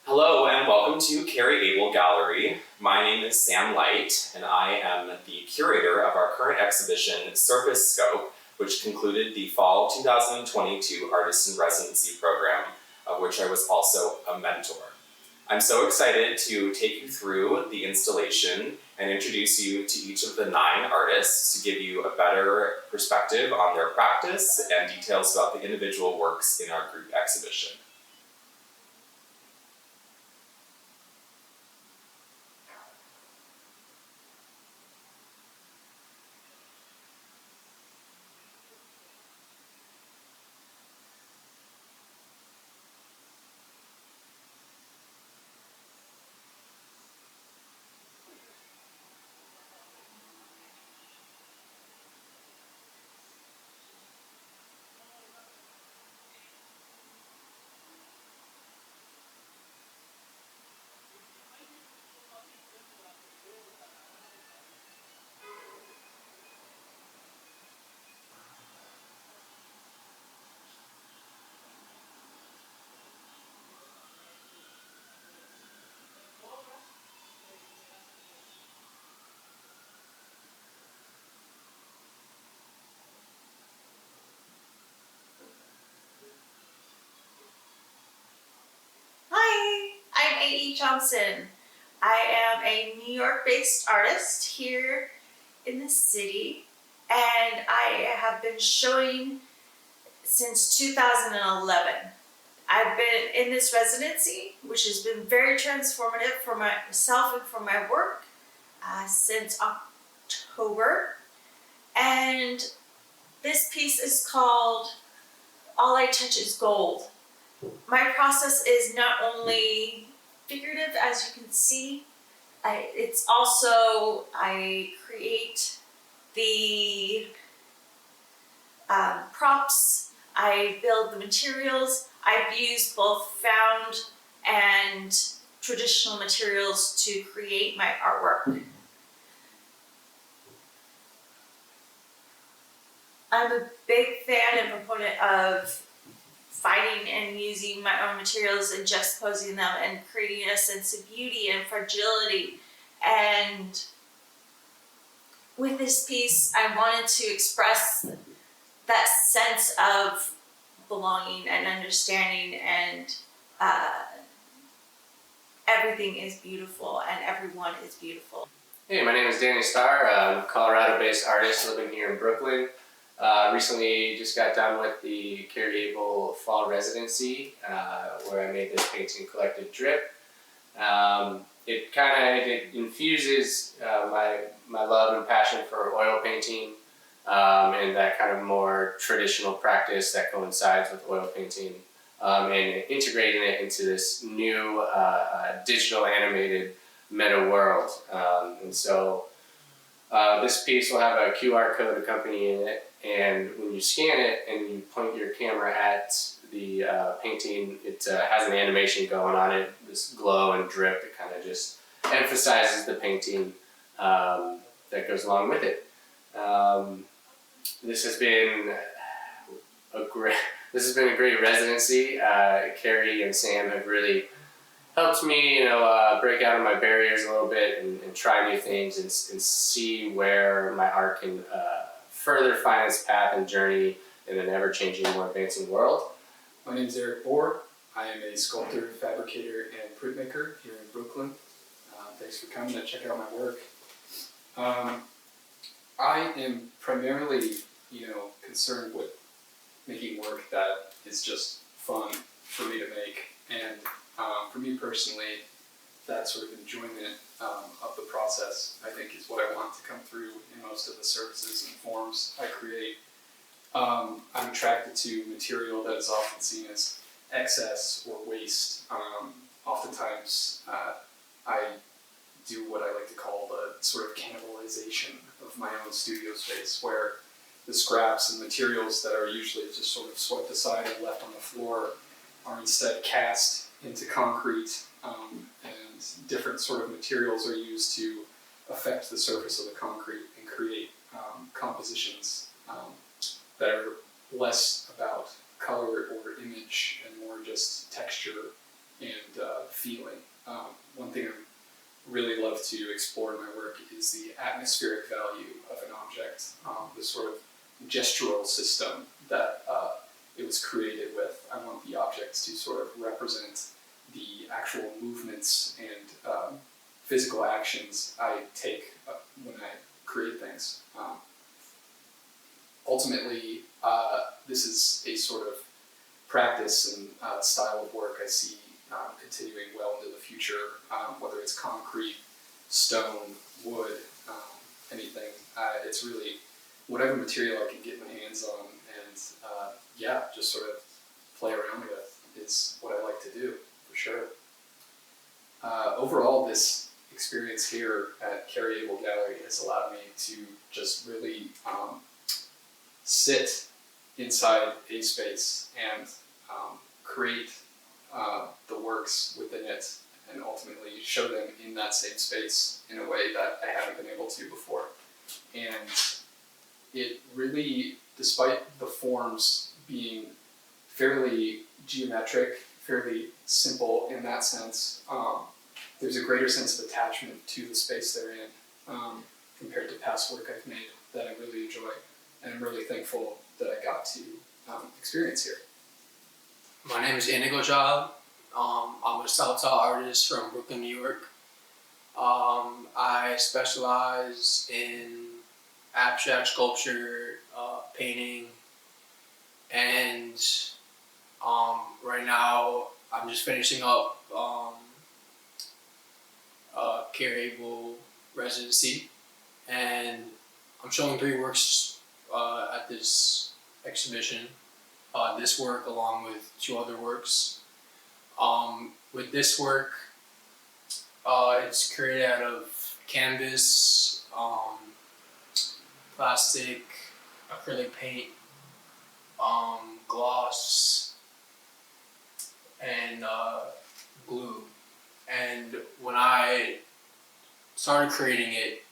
Hello and welcome to Carrie Gallery. My name is Sam Light and I am the curator of our current exhibition, Surface Scope, which concluded the Fall 2022 Artist in Residency program, of which I was also a mentor. I'm so excited to take you through the installation and introduce you to each of the 9 artists to give you a better perspective on their practice and details about the individual works in our group exhibition. I'm A.E. Johnson. I am a New York-based artist here in the city, and I have been showing since 2011. I've been in this residency, which has been very transformative for myself and for my work since October. And this piece is called All I Touch is Gold. My process is not only figurative, as you can see, it's also, I create the props, I build the materials. I've used both found and traditional materials to create my artwork. I'm a big fan and proponent of finding and using my own materials and juxtaposing them and creating a sense of beauty and fragility. And with this piece, I wanted to express that sense of belonging and understanding, and everything is beautiful and everyone is beautiful. Hey, my name is Danny Starr. I'm a Colorado-based artist living here in Brooklyn. Recently just got done with the Carrie Fall residency where I made this painting Collective Drip. It infuses my love and passion for oil painting and that kind of more traditional practice that coincides with oil painting, and integrating it into this new digital animated meta world. And so this piece will have a QR code accompanying it, and when you scan it and you point your camera at the painting, it has an animation going on it, this glow and drip that kind of just emphasizes the painting that goes along with it. This has been a great residency. Carrie and Sam have really helped me, break out of my barriers a little bit and try new things and see where my art can further find its path and journey in an ever-changing, more advancing world. My name is Eric Bohr. I am a sculptor, fabricator, and printmaker here in Brooklyn. Thanks for coming to check out my work. I am primarily, concerned with making work that is just fun for me to make, and for me personally, that sort of enjoyment of the process, I think, is what I want to come through in most of the surfaces and forms I create. I'm attracted to material that is often seen as excess or waste. Oftentimes, I do what I like to call the sort of cannibalization of my own studio space, where the scraps and materials that are usually just sort of swept aside and left on the floor are instead cast into concrete, and different sort of materials are used to affect the surface of the concrete and create compositions that are less about color or image and more just texture and feeling. One thing I really love to explore in my work is the atmospheric value of an object, the sort of gestural system that it was created with. I want the objects to sort of represent the actual movements and physical actions I take when I create things. Ultimately, this is a sort of practice and style of work I see continuing well into the future, whether it's concrete, stone, wood, anything. It's really whatever material I can get my hands on and just sort of play around with is what I like to do, for sure. Overall, this experience here at Carrie Gallery has allowed me to just really sit inside a space and create the works within it and ultimately show them in that same space in a way that I haven't been able to before. And it really, despite the forms being fairly geometric, fairly simple in that sense, there's a greater sense of attachment to the space they're in compared to past work I've made that I really enjoy. And I'm really thankful that I got to experience here. My name is Inigo Child. I'm a self-taught artist from Brooklyn, New York. I specialize in abstract sculpture, painting, and right now I'm just finishing up Carrie residency, and I'm showing 3 works at this exhibition. This work along with 2 other works. With this work, it's created out of canvas, plastic, acrylic paint, gloss, and glue. And when I started creating it,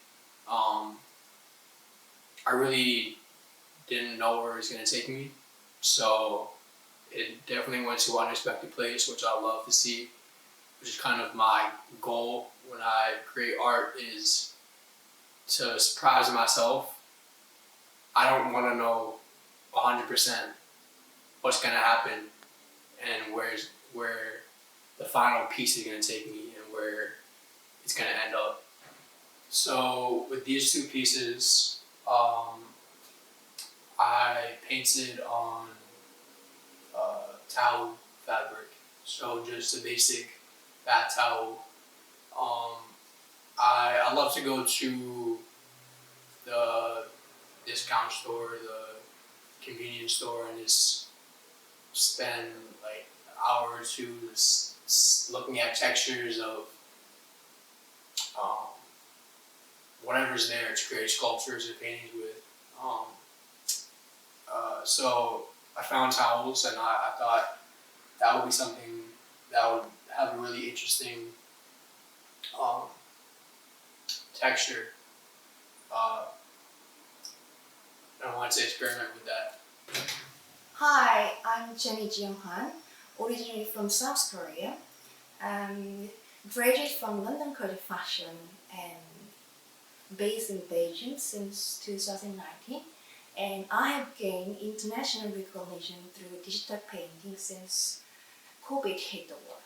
I really didn't know where it was going to take me. So it definitely went to an unexpected place, which I love to see, which is kind of my goal when I create art, is to surprise myself. I don't want to know 100% what's going to happen and where the final piece is going to take me and where it's going to end up. So with these 2 pieces, I painted on towel fabric, so just a basic bath towel. I love to go to the discount store, the convenience store, and just spend like an hour or 2 looking at textures of whatever's there to create sculptures or paintings with. So I found towels, and I thought that would be something that would have a really interesting texture. I wanted to experiment with that. Hi, I'm Jenny Jeong-han, originally from South Korea. Graduated from London College of Fashion and based in Beijing since 2019. And I have gained international recognition through digital painting since COVID hit the world.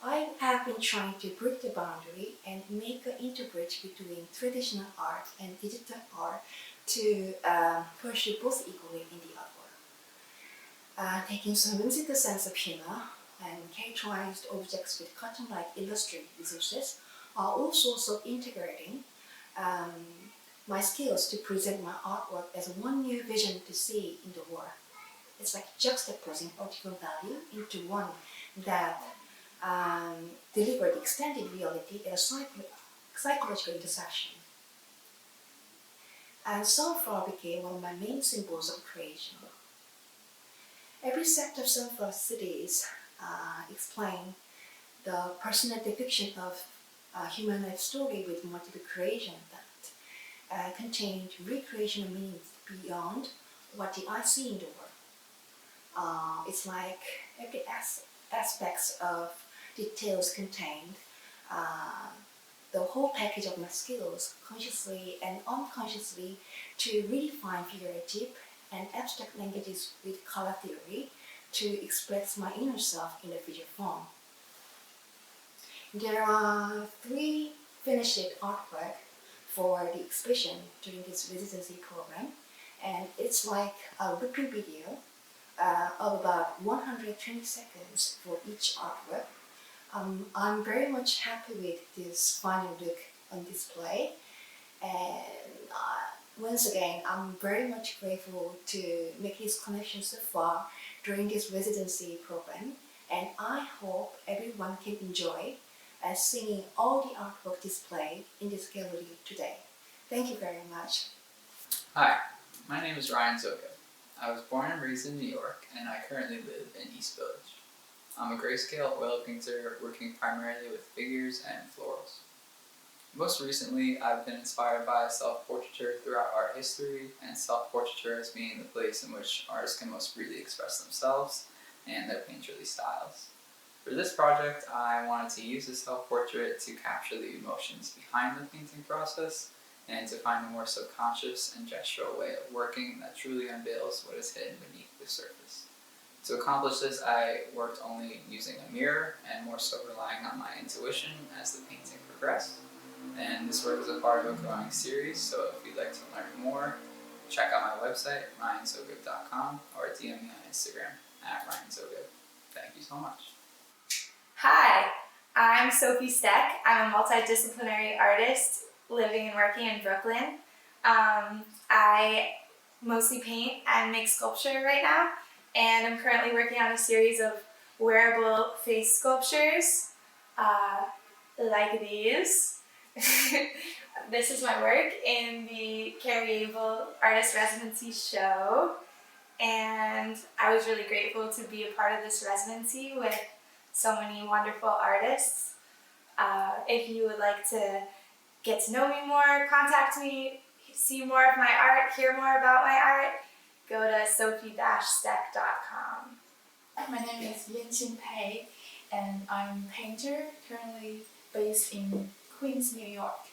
I have been trying to break the boundary and make an interbridge between traditional art and digital art to pursue both equally in the art world. Taking some whimsical sense of humor and characterized objects with cartoon-like illustrated resources are all sorts of integrating my skills to present my artwork as one new vision to see in the world. It's like juxtaposing optical value into one that delivered extended reality at a psychological intersection. And so far became one of my main symbols of creation. Every set of Sunflower Cities explain the personal depiction of a human life story with multiple creation that contained recreational meanings beyond what the eye see in the world. It's like every aspects of details contained, the whole package of my skills, consciously and unconsciously, to redefine figurative and abstract languages with color theory to express my inner self in the visual form. There are 3 finished artwork for the exhibition during this residency program, and it's like a ripping video of about 120 seconds for each artwork. I'm very much happy with this final look on display, and once again, I'm very much grateful to make this connection so far during this residency program, and I hope everyone can enjoy seeing all the artwork displayed in this gallery today. Thank you very much. Hi, my name is Ryan Zoga. I was born and raised in New York, and I currently live in East Village. I'm a grayscale oil painter working primarily with figures and florals. Most recently, I've been inspired by self-portraiture throughout art history, and self-portraiture as being the place in which artists can most freely express themselves and their painterly styles. For this project, I wanted to use the self-portrait to capture the emotions behind the painting process and to find a more subconscious and gestural way of working that truly unveils what is hidden beneath the surface. To accomplish this, I worked only using a mirror and more so relying on my intuition as the painting progressed. And this work is a part of a growing series, so if you'd like to learn more, check out my website, ryanzogib.com, or DM me on Instagram @ryanzogib. Thank you so much. Hi, I'm Sophie Steck. I'm a multidisciplinary artist living and working in Brooklyn. I mostly paint and make sculpture right now, and I'm currently working on a series of wearable face sculptures like these. This is my work in the Carrie Artist Residency show, and I was really grateful to be a part of this residency with so many wonderful artists. If you would like to get to know me more, contact me, see more of my art, hear more about my art, go to sophie-steck.com. My name is Yan-Xin Pei, and I'm a painter currently based in Queens, New York.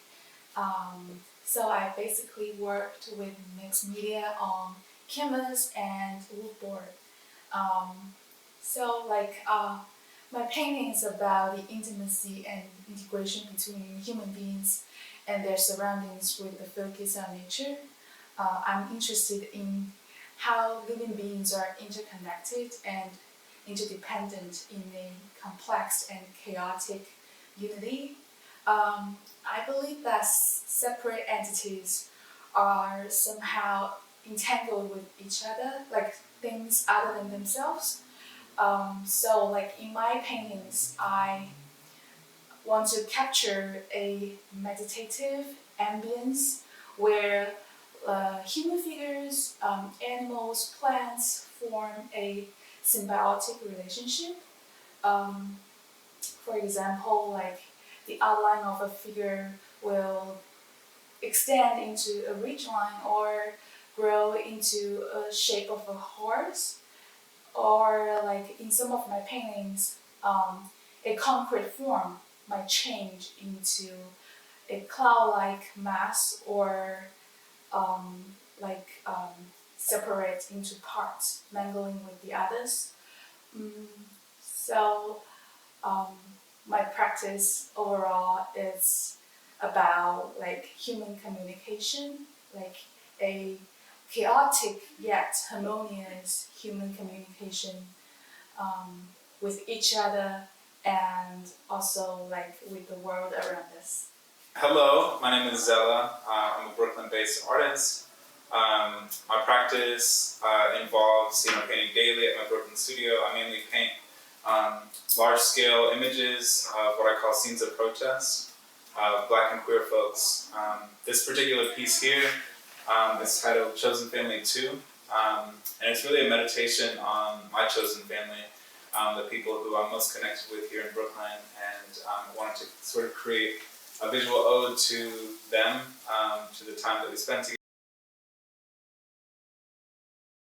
So I basically worked with mixed media on canvas and wood board. My painting is about the intimacy and integration between human beings and their surroundings with the focus on nature. I'm interested in how living beings are interconnected and interdependent in a complex and chaotic unity. I believe that separate entities are somehow entangled with each other, like things other than themselves. In my paintings, I want to capture a meditative ambience where human figures, animals, plants form a symbiotic relationship. For example, like the outline of a figure will extend into a ridgeline or grow into a shape of a horse. Or like in some of my paintings, a concrete form might change into a cloud-like mass or separate into parts, mingling with the others. My practice overall is about like human communication, like a chaotic yet harmonious human communication with each other and also like with the world around us. Hello, my name is Zella. I'm a Brooklyn-based artist. My practice involves painting daily at my Brooklyn studio. I mainly paint large-scale images of what I call scenes of protest, Black and queer folks. This particular piece here is titled Chosen Family 2, and it's really a meditation on my chosen family, the people who I'm most connected with here in Brooklyn, and wanted to sort of create a visual ode to them, to the time that we spent together.